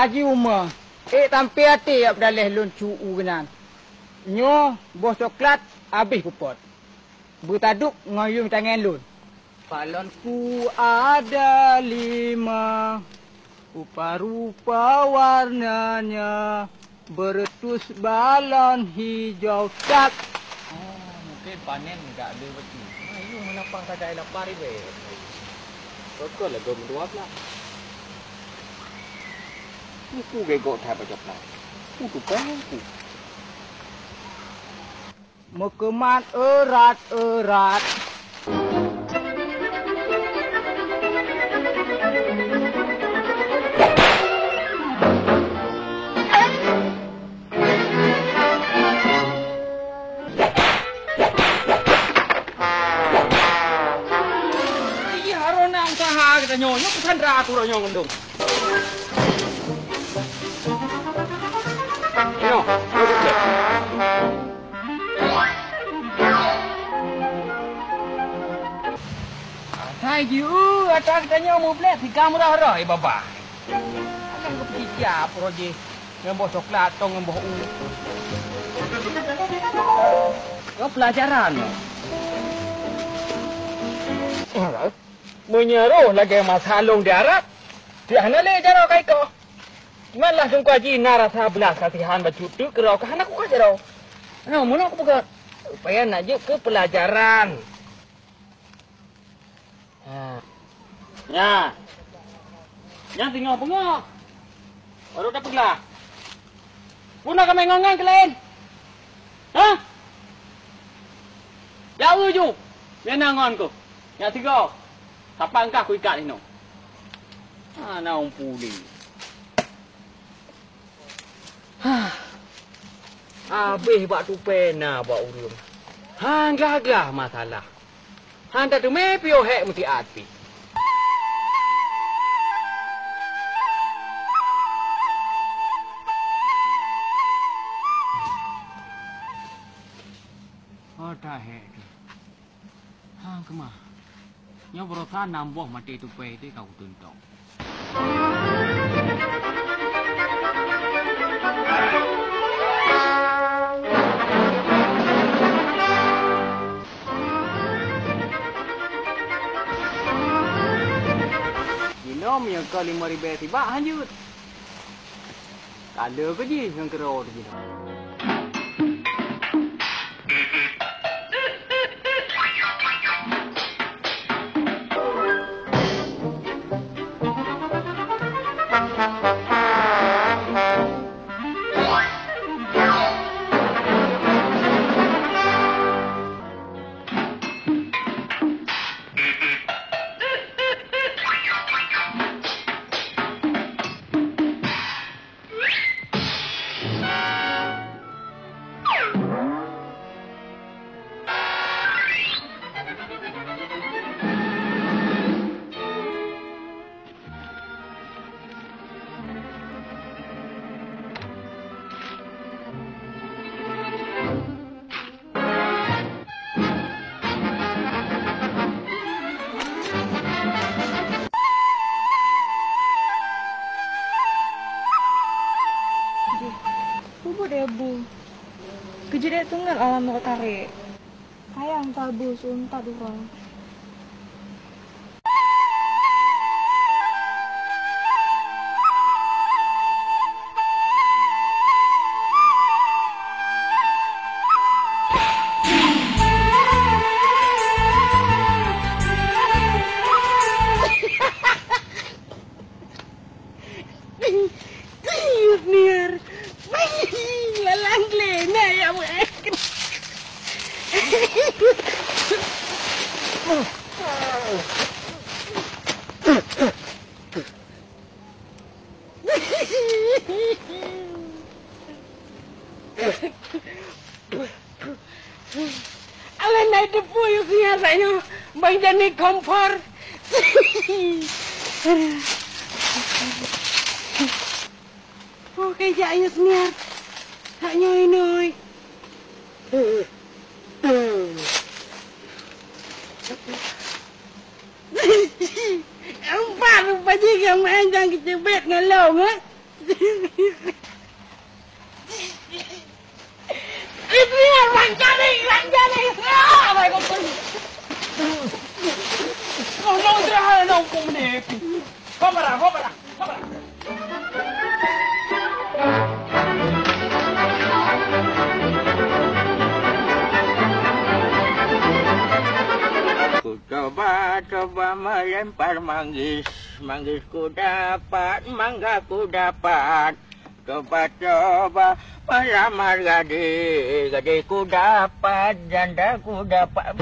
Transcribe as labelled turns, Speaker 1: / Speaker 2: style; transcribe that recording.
Speaker 1: Haji Umar. Tampi hati ap daleh lun cuu genan. Nyo bos coklat habis pupot. Bertaduk ngoyum tangan lun. Balonku ada 5. Rupa-rupa warnanya. Beretus balon hijau tak.
Speaker 2: Mungkin panen enggak ada betul. Ayo menapang saja lapar ibe. Betul lah gom dua lah. Aku gegok tak baca plan. Aku pengen.
Speaker 1: Mekemat erat-erat.
Speaker 2: Iya harona usaha kita nyonya pesandra aku ro nyong ndung. Yo, hai you, atas katanya mau beli tiga murah-murah, bapa. Akan berpikir apa roje? Ngembok coklat atau ngembok ungu? Kau pelajaran. Menyeruh lagi masalung di Arab. Dia hanya le jaro kai ko. Malah sungguh aji narasa belas kasihan bacutu kerau ke anak aku jaro. Nah, mana aku buka? Supaya nak ke pelajaran. Ya. Yang tinggal bengok. Baru dapat lah. Puna kami ngongan ke lain. Hah? Jauh je. Yang ngon ku. Yang tiga. Siapa engkau aku ikat ni no? Ana umpuli. Habis buat tu pena buat urun. Hang gagah masalah. Hang tak tu mepio hek mesti api. Oh dah hek tu. Hang kemah. Yang berusaha nambah mati tu pe tu kau tuntang. Ginom yang kau 5,000 tiba hanyut. Kalau ke je yang kerau tu ginom.
Speaker 3: Kejadian tunggal alam nak tarik. Ayam tabu sunta dua.
Speaker 4: Alah naik depu yang rasanya bang jadi kompor. Oh kerja ayo senior. Tak nyoi noi. Empat rupanya yang main jangan kecebet ngelong eh. Istrinya rancane. Apa kau pun? Kau nak terhad nak hukum ni. Kau marah.
Speaker 5: Ku coba melempar manggis ku dapat, mangga ku dapat. Coba melamar gadis ku dapat, janda ku dapat.